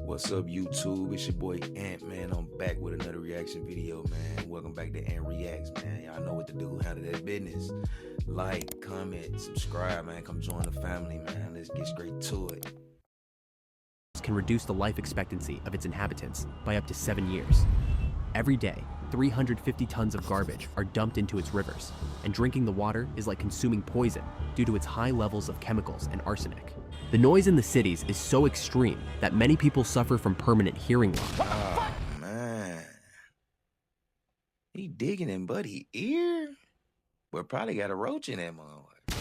What's up, YouTube? It's your boy Ant, man. I'm back with another reaction video, man. Welcome back to Ant Reacts, man. Y'all know what to do. Handle that business. Like, comment, subscribe, man. Come join the family, man. Let's get straight to it. Can reduce the life expectancy of its inhabitants by up to 7 years. Every day, 350 tons of garbage are dumped into its rivers, and drinking the water is like consuming poison due to its high levels of chemicals and arsenic. The noise in the cities is so extreme that many people suffer from permanent hearing loss. Oh, man. He digging in buddy ear? But probably got a roach in that motherfucker.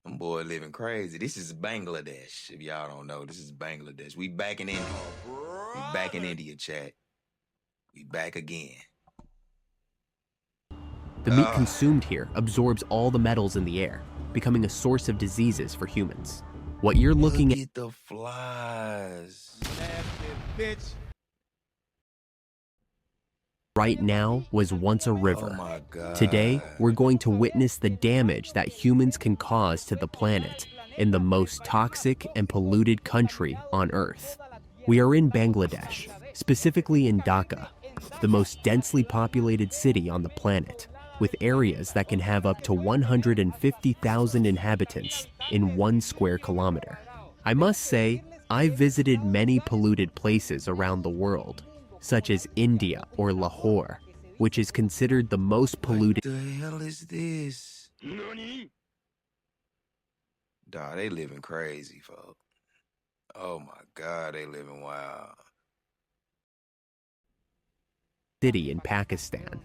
Them boy living crazy. This is Bangladesh. If y'all don't know, this is Bangladesh. We back in India. We back in India, chat. We back again. The meat consumed here absorbs all the metals in the air, becoming a source of diseases for humans. What you're looking at the flies. Bitch. Right now was once a river. Oh my God. Today, we're going to witness the damage that humans can cause to the planet in the most toxic and polluted country on Earth. We are in Bangladesh, specifically in Dhaka, the most densely populated city on the planet, with areas that can have up to 150,000 inhabitants in 1 square kilometer. I must say, I've visited many polluted places around the world, such as India or Lahore, which is considered the most polluted. What the hell is this? Dawg, they living crazy, folks. Oh my God, they living wild. City in Pakistan.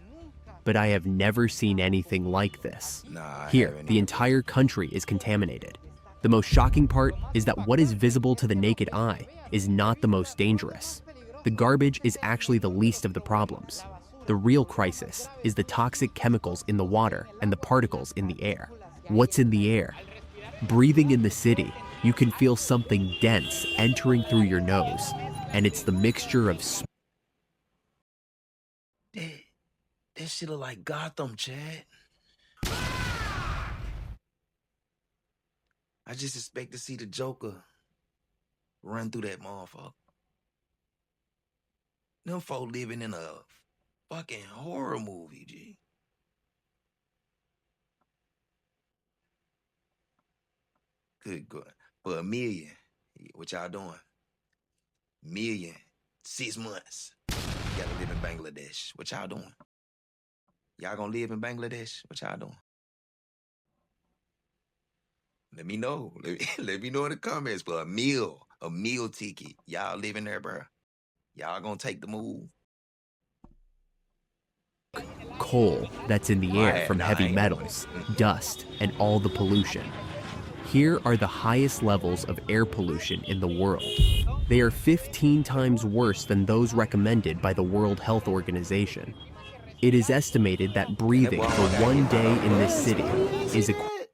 But I have never seen anything like this. Nah, here, the entire country is contaminated. The most shocking part is that what is visible to the naked eye is not the most dangerous. The garbage is actually the least of the problems. The real crisis is the toxic chemicals in the water and the particles in the air. What's in the air? Breathing in the city, you can feel something dense entering through your nose, and it's the mixture of smoke. That shit look like Gotham, Chad. I just expect to see the Joker run through that motherfucker. Them folk living in a fucking horror movie, G. Good God. For $1 million, what y'all doing? Million, 6 months. You gotta live in Bangladesh. What y'all doing? Y'all gonna live in Bangladesh? What y'all doing? Let me know. Let me know in the comments for a meal ticket. Y'all living there, bro? Y'all gonna take the move? Coal that's in the air from heavy metals, dust, and all the pollution. Here are the highest levels of air pollution in the world. They are 15 times worse than those recommended by the World Health Organization. It is estimated that breathing for 1 day in this city is equivalent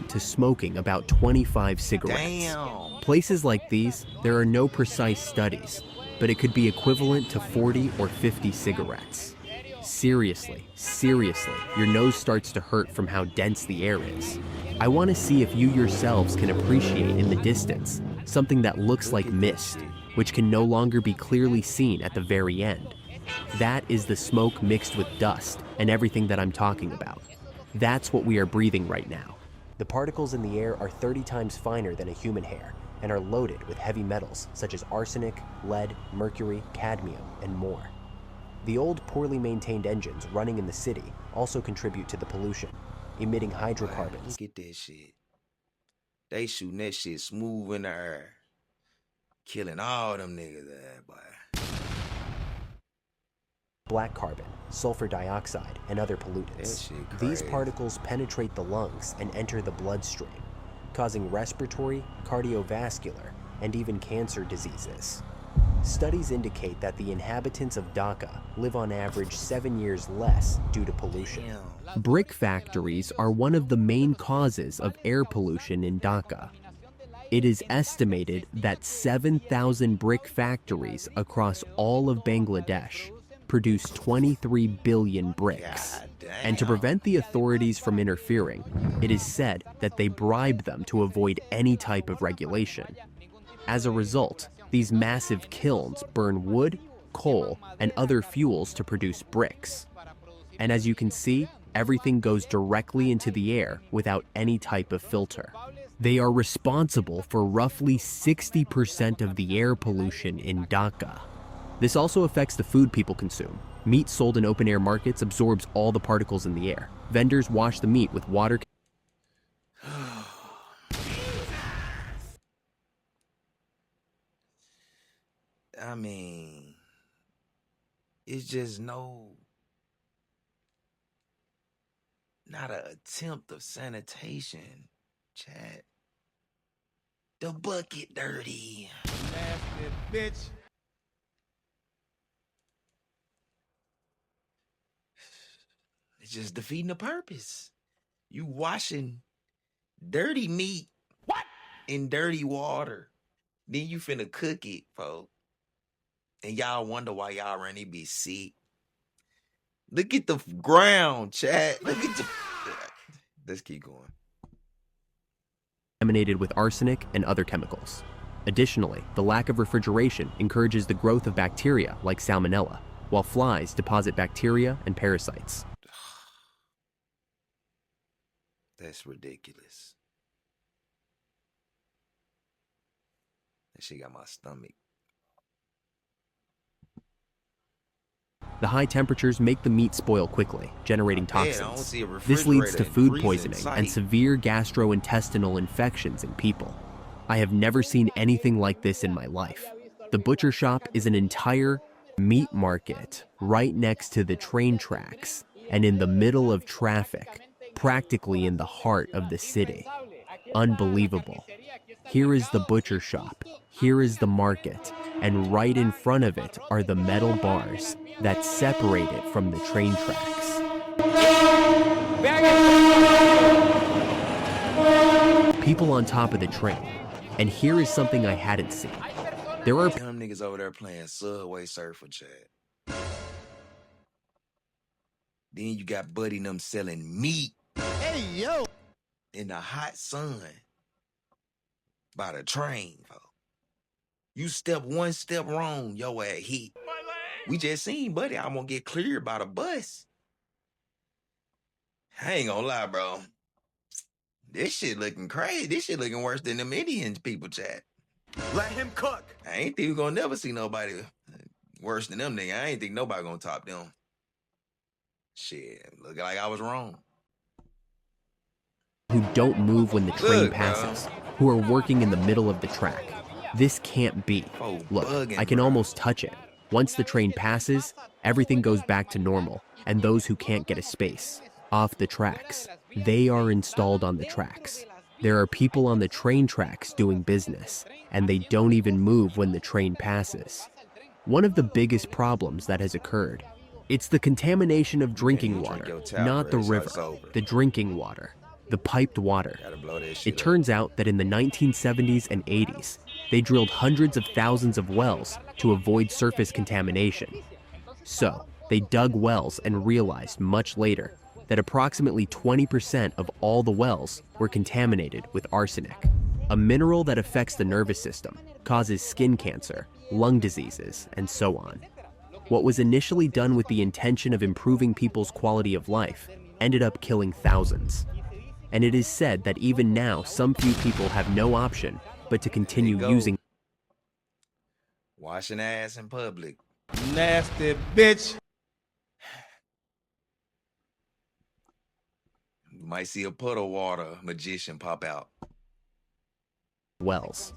to smoking about 25 cigarettes. Damn. Places like these, there are no precise studies, but it could be equivalent to 40 or 50 cigarettes. Seriously, your nose starts to hurt from how dense the air is. I want to see if you yourselves can appreciate in the distance something that looks like mist, which can no longer be clearly seen at the very end. That is the smoke mixed with dust and everything that I'm talking about. That's what we are breathing right now. The particles in the air are 30 times finer than a human hair and are loaded with heavy metals such as arsenic, lead, mercury, cadmium, and more. The old, poorly maintained engines running in the city also contribute to the pollution, emitting hydrocarbons. Look at that shit. They shooting that shit smooth in the air. Killing all them niggas there, boy. Black carbon, sulfur dioxide, and other pollutants. These particles penetrate the lungs and enter the bloodstream, causing respiratory, cardiovascular, and even cancer diseases. Studies indicate that the inhabitants of Dhaka live on average 7 years less due to pollution. Brick factories are one of the main causes of air pollution in Dhaka. It is estimated that 7,000 brick factories across all of Bangladesh produce 23 billion bricks. God And to damn. prevent the authorities from interfering, it is said that they bribe them to avoid any type of regulation. As a result, these massive kilns burn wood, coal, and other fuels to produce bricks. And as you can see, everything goes directly into the air without any type of filter. They are responsible for roughly 60% of the air pollution in Dhaka. This also affects the food people consume. Meat sold in open-air markets absorbs all the particles in the air. Vendors wash the meat with water. I mean, it's just not an attempt of sanitation, chat. The bucket dirty. Nasty bitch. It's just defeating the purpose. You washing dirty meat in dirty water. Then you finna cook it, folks. And y'all wonder why y'all run it be sick. Look at the ground, chat. Look at the... Let's keep going. Contaminated with arsenic and other chemicals. Additionally, the lack of refrigeration encourages the growth of bacteria like salmonella, while flies deposit bacteria and parasites. That's ridiculous. That shit got my stomach. The high temperatures make the meat spoil quickly, generating Man, I don't toxins. see a This leads to refrigerator in food freezing poisoning and sight. severe gastrointestinal infections in people. I have never seen anything like this in my life. The butcher shop is an entire meat market right next to the train tracks and in the middle of traffic, practically in the heart of the city. Unbelievable. Here is the butcher shop, here is the market, and right in front of it are the metal bars that separate it from the train tracks. People on top of the train. And here is something I hadn't seen. There are Them niggas over there playing Subway Surfer, chat. Then you got Buddy and them selling meat. Hey, yo. In the hot sun by the train, folks. You step one step wrong, yo ass hit. We just seen Buddy. I'm gonna get cleared by the bus. I ain't gonna lie, bro. This shit looking crazy. This shit looking worse than them Indians people, chat. Let him cook. I ain't think we gonna never see nobody worse than them niggas. I ain't think nobody gonna top them. Shit, look like I was wrong. who don't move when the train Look, bro. passes, who are working in the middle of the track. This can't be. Oh, Look, bugging, I can bro. almost touch it. Once the train passes, everything goes back to normal, and those who can't get a space off the tracks, they are installed on the tracks. There are people on the train tracks doing business, and they don't even move when the train passes. One of the biggest problems that has occurred, it's the contamination of drinking you drink water, your tap, not the bro, so river, it's over. the drinking water, the piped water. Gotta blow that shit It turns out that in the 1970s and 80s, they drilled hundreds of thousands of wells to avoid surface contamination. So, they dug wells and realized much later that approximately 20% of all the wells were contaminated with arsenic, a mineral that affects the nervous system, causes skin cancer, lung diseases, and so on. What was initially done with the intention of improving people's quality of life ended up killing thousands. And it is said that even now, some few people have no option but to continue go. using Washing ass in public. Nasty bitch. You might see a puddle water magician pop out. wells.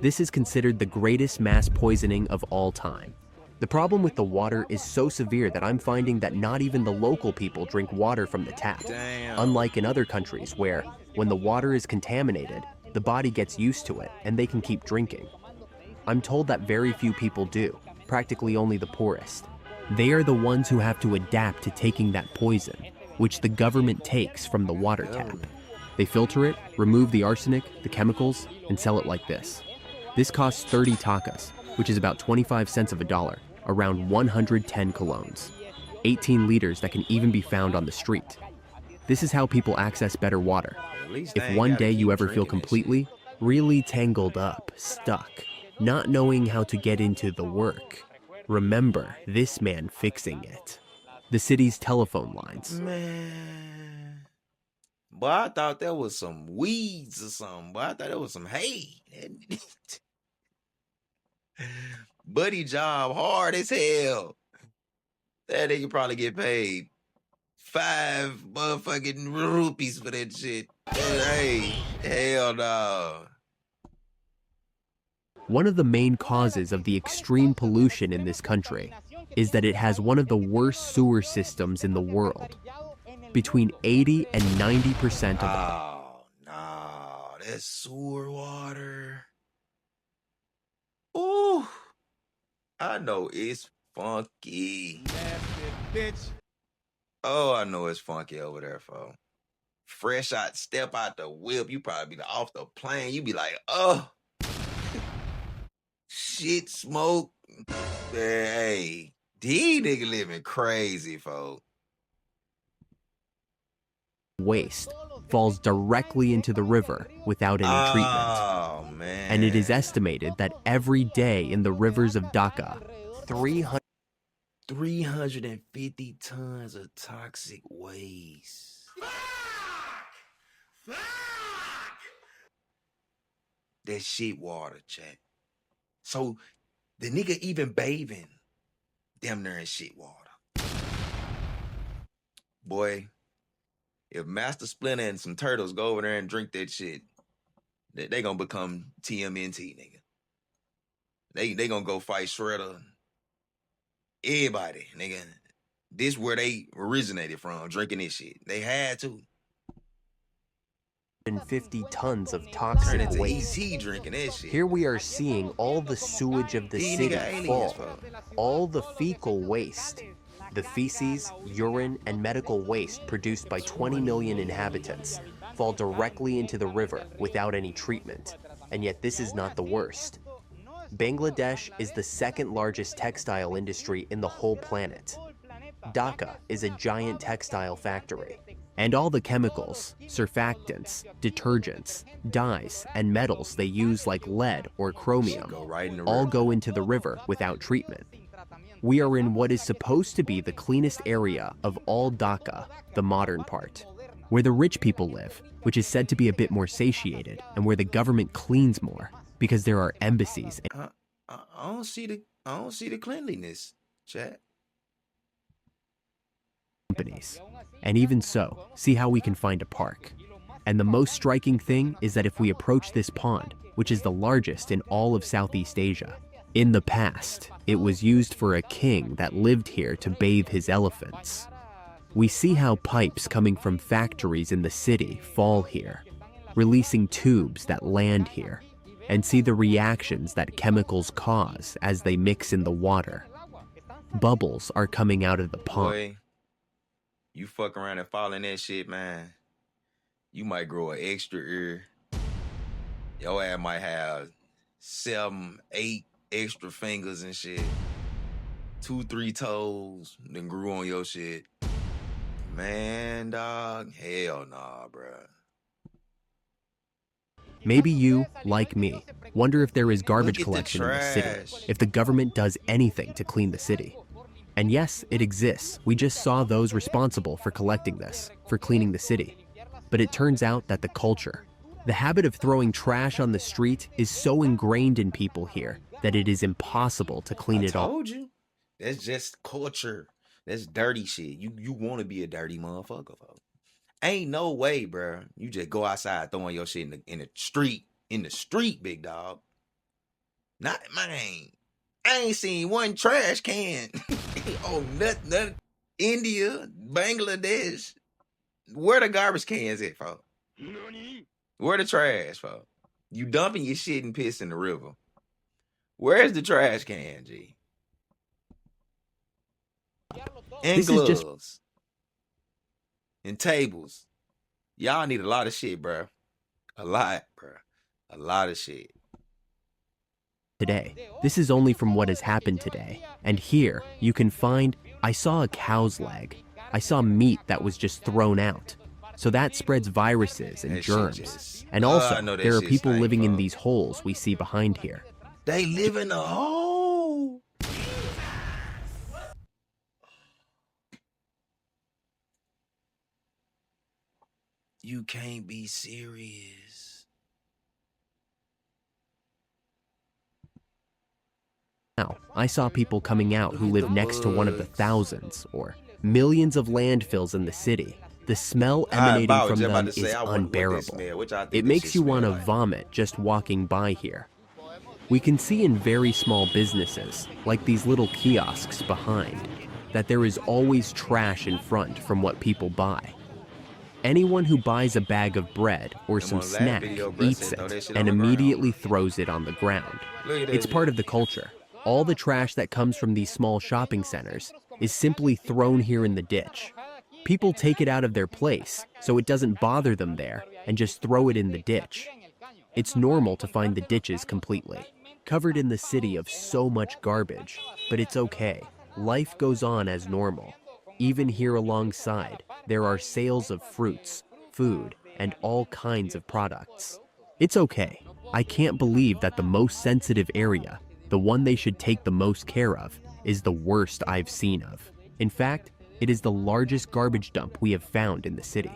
This is considered the greatest mass poisoning of all time. The problem with the water is so severe that I'm finding that not even the local people drink water from the tap. Damn. Unlike in other countries where, when the water is contaminated, the body gets used to it and they can keep drinking. I'm told that very few people do, practically only the poorest. They are the ones who have to adapt to taking that poison, which the government takes from the water tap. They filter it, remove the arsenic, the chemicals, and sell it like this. This costs 30 takas, which is about 25 cents of a dollar, around 110 colognes, 18 liters that can even be found on the street. This is how people access better water. At least If they ain't one gotta day you keep ever feel drinking that completely, really tangled up, stuck, not knowing how to get into the work, remember this man fixing it. The city's telephone shit. lines. Man. Boy, I thought that was some weeds or something. Boy, I thought that was some hay. Buddy job hard as hell. That nigga probably get paid 5 motherfucking rupees for that shit. Hey, hell no. One of the main causes of the extreme pollution in this country is that it has one of the worst sewer systems in the world. Between 80 and 90% of Oh, no. That's sewer water. Ooh. I know it's funky. Nasty bitch. Oh, I know it's funky over there, folks. Fresh out, step out the whip. You probably be off the plane. You be like, oh. Shit, smoke. Hey, these niggas living crazy, folks. waste falls directly into the river without any treatment. Oh, man. And it is estimated that every day in the rivers of Dhaka, 350 tons of toxic waste. Fuck! That shit water, chat. So the nigga even bathing damn near in shit water. Boy, if Master Splinter and some turtles go over there and drink that shit, they gonna become TMNT, nigga. They gonna go fight Shredder. Everybody, nigga. This where they originated from, drinking this shit. They had to. 150 tons of Turn toxic into waste. ET drinking that shit. Here we are seeing all the sewage of the These city nigga aliens, fall, folks. all the fecal waste, the feces, urine, and medical waste produced by 20 million inhabitants fall directly into the river without any treatment. And yet this is not the worst. Bangladesh is the second largest textile industry in the whole planet. Dhaka is a giant textile factory. And all the chemicals, surfactants, detergents, dyes, and metals they use like lead or chromium Go right in the all river. go into the river without treatment. We are in what is supposed to be the cleanest area of all Dhaka, the modern part, where the rich people live, which is said to be a bit more satiated, and where the government cleans more, because there are embassies and I don't see the cleanliness, chat. companies. And even so, see how we can find a park. And the most striking thing is that if we approach this pond, which is the largest in all of Southeast Asia, in the past, it was used for a king that lived here to bathe his elephants. We see how pipes coming from factories in the city fall here, releasing tubes that land here, and see the reactions that chemicals cause as they mix in the water. Bubbles are coming out of the pond. Boy, you fuck around and fall in that shit, man. You might grow an extra ear. Your ass might have 7, 8 extra fingers and shit. 2, 3 toes then grew on your shit. Man, dog, hell nah, bruh. Maybe you, like me, wonder if there is garbage Look at the collection in the city, trash. if the government does anything to clean the city. And yes, it exists. We just saw those responsible for collecting this, for cleaning the city. But it turns out that the culture, the habit of throwing trash on the street is so ingrained in people here that it is impossible to clean I it all. told you. That's just culture. That's dirty shit. You want to be a dirty motherfucker, folks. Ain't no way, bruh. You just go outside throwing your shit in the street. In the street, big dog. Not mine. I ain't seen one trash can. Oh, nothing. India, Bangladesh. Where the garbage cans at, folks? Where the trash, folks? You dumping your shit and piss in the river. Where's the trash can, G? And This is gloves. just- And tables. Y'all need a lot of shit, bruh. A lot, bruh. A lot of shit. today. This is only from what has happened today. And here, you can find, I saw a cow's leg. I saw meat that was just thrown out. So that spreads viruses and germs. And also, there are people living in these holes we see behind here. They live in a hole. You can't be serious. Now, I saw people coming out who live next to one of the thousands or millions of landfills in the city. The smell emanating from them is unbearable. It makes you want to vomit just walking by here. We can see in very small businesses, like these little kiosks behind, that there is always trash in front from what people buy. Anyone who buys a bag of bread or some snack eats it and immediately throws it on the ground. It's part of the culture. All the trash that comes from these small shopping centers is simply thrown here in the ditch. People take it out of their place, so it doesn't bother them there, and just throw it in the ditch. It's normal to find the ditches completely covered in the city of so much garbage, but it's okay. Life goes on as normal. Even here alongside, there are sales of fruits, food, and all kinds of products. It's okay. I can't believe that the most sensitive area, the one they should take the most care of, is the worst I've seen of. In fact, it is the largest garbage dump we have found in the city.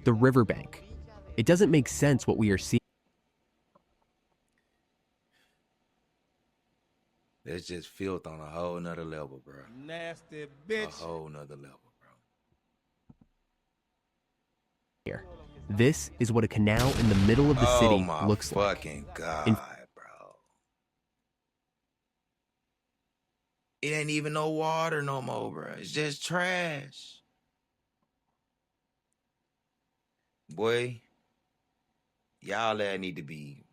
The riverbank. It doesn't make sense what we are seeing. It's just filth on a whole nother level, bro. Nasty bitch. A whole nother level, bro. Here. This is what a canal in the middle of the city looks like. Oh my fucking God, bro. It ain't even no water no more, bro. It's just trash. Boy, y'all that need to be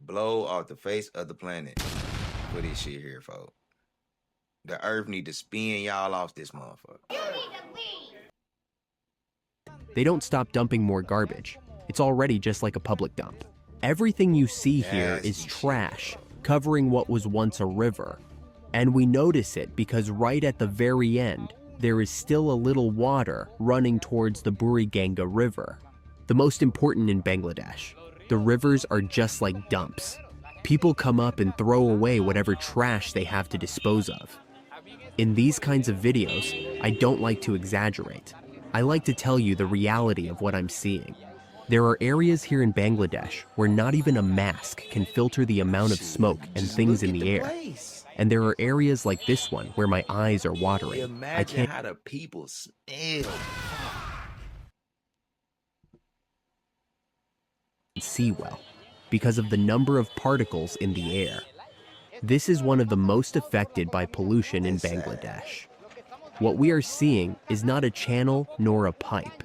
blow off the face of the planet for this shit here, folks. The earth need to spin y'all off this motherfucker. They don't stop dumping more garbage. It's already just like a public dump. Everything you see here is trash, covering what was once a river. And we notice it because right at the very end, there is still a little water running towards the Buriganga River. The most important in Bangladesh, the rivers are just like dumps. People come up and throw away whatever trash they have to dispose of. In these kinds of videos, I don't like to exaggerate. I like to tell you the reality of what I'm seeing. There are areas here in Bangladesh where not even a mask can filter the amount of smoke and things in the air. And there are areas like this one where my eyes are watering. Imagine how the people smell. See well because of the number of particles in the air. This is one of the most affected by pollution in Bangladesh. What we are seeing is not a channel nor a pipe.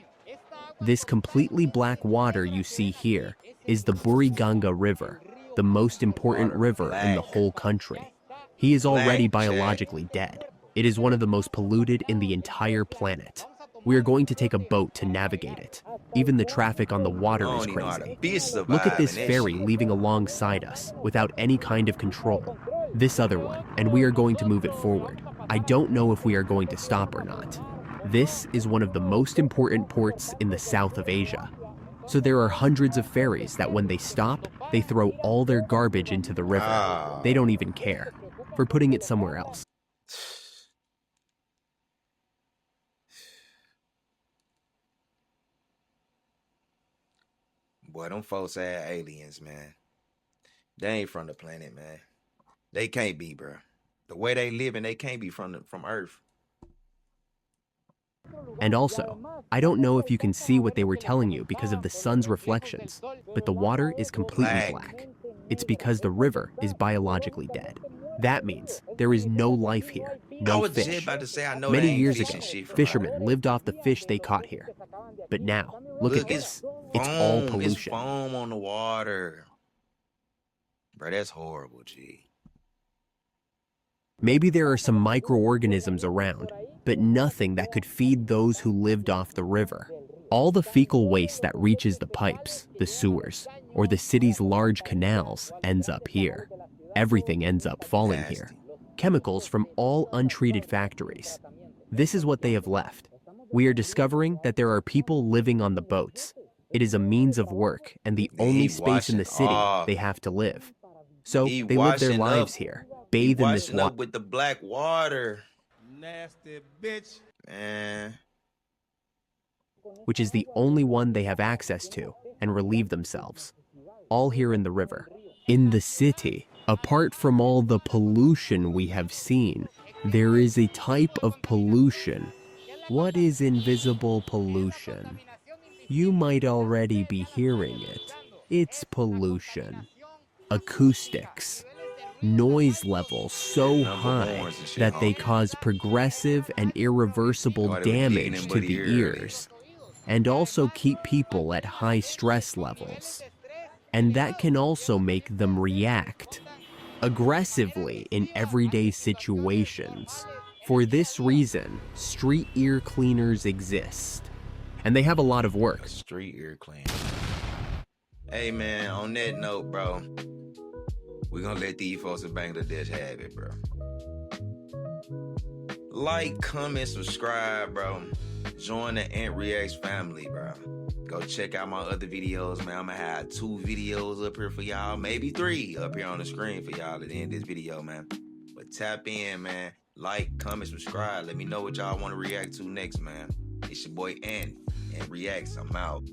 This completely black water you see here is the Buriganga River, the most important river in the whole country. He is already biologically dead. It is one of the most polluted in the entire planet. We are going to take a boat to navigate it. Even the traffic on the water is crazy. Look at this ferry leaving alongside us without any kind of control. This other one, and we are going to move it forward. I don't know if we are going to stop or not. This is one of the most important ports in the south of Asia. So there are hundreds of ferries that when they stop, they throw all their garbage into the river. They don't even care for putting it somewhere else. Boy, them folks are aliens, man. They ain't from the planet, man. They can't be, bro. The way they live, and they can't be from Earth. And also, I don't know if you can see what they were telling you because of the sun's reflections, but the water is completely black. It's because the river is biologically dead. That means there is no life here, no fish. Many years ago, fishermen lived off the fish they caught here. But now, look at this. It's all pollution. It's foam on the water. Bro, that's horrible, G. Maybe there are some microorganisms around, but nothing that could feed those who lived off the river. All the fecal waste that reaches the pipes, the sewers, or the city's large canals ends up here. Everything ends up falling Nasty. here. Chemicals from all untreated factories. This is what they have left. We are discovering that there are people living on the boats. It is a means of work and the Yeah, only he space in the washing city off. they have to live. So He they live their washing lives up. here, He bathe in this washing up water, with the black water. Nasty bitch. Man. which is the only one they have access to, and relieve themselves. All here in the river. In the city, apart from all the pollution we have seen, there is a type of pollution. What is invisible pollution? You might already be hearing it. It's pollution. Acoustics. Noise levels so Number high horns and shit, that they honking. cause progressive and irreversible Nobody was digging damage them to buddy the ear ears, and also keep people at high stress levels. And that can also make them react aggressively in everyday situations. For this reason, street ear cleaners exist. And they have a lot of work. A street ear clean. Hey man, on that note, bro, we're gonna let these folks in Bangladesh have it, bro. Like, comment, subscribe, bro. Join the antreactx family, bro. Go check out my other videos, man. I'm gonna have 2 videos up here for y'all, maybe 3 up here on the screen for y'all at the end of this video, man. But tap in, man. Like, comment, subscribe. Let me know what y'all want to react to next, man. It's your boy Ant, and Reacts. I'm out.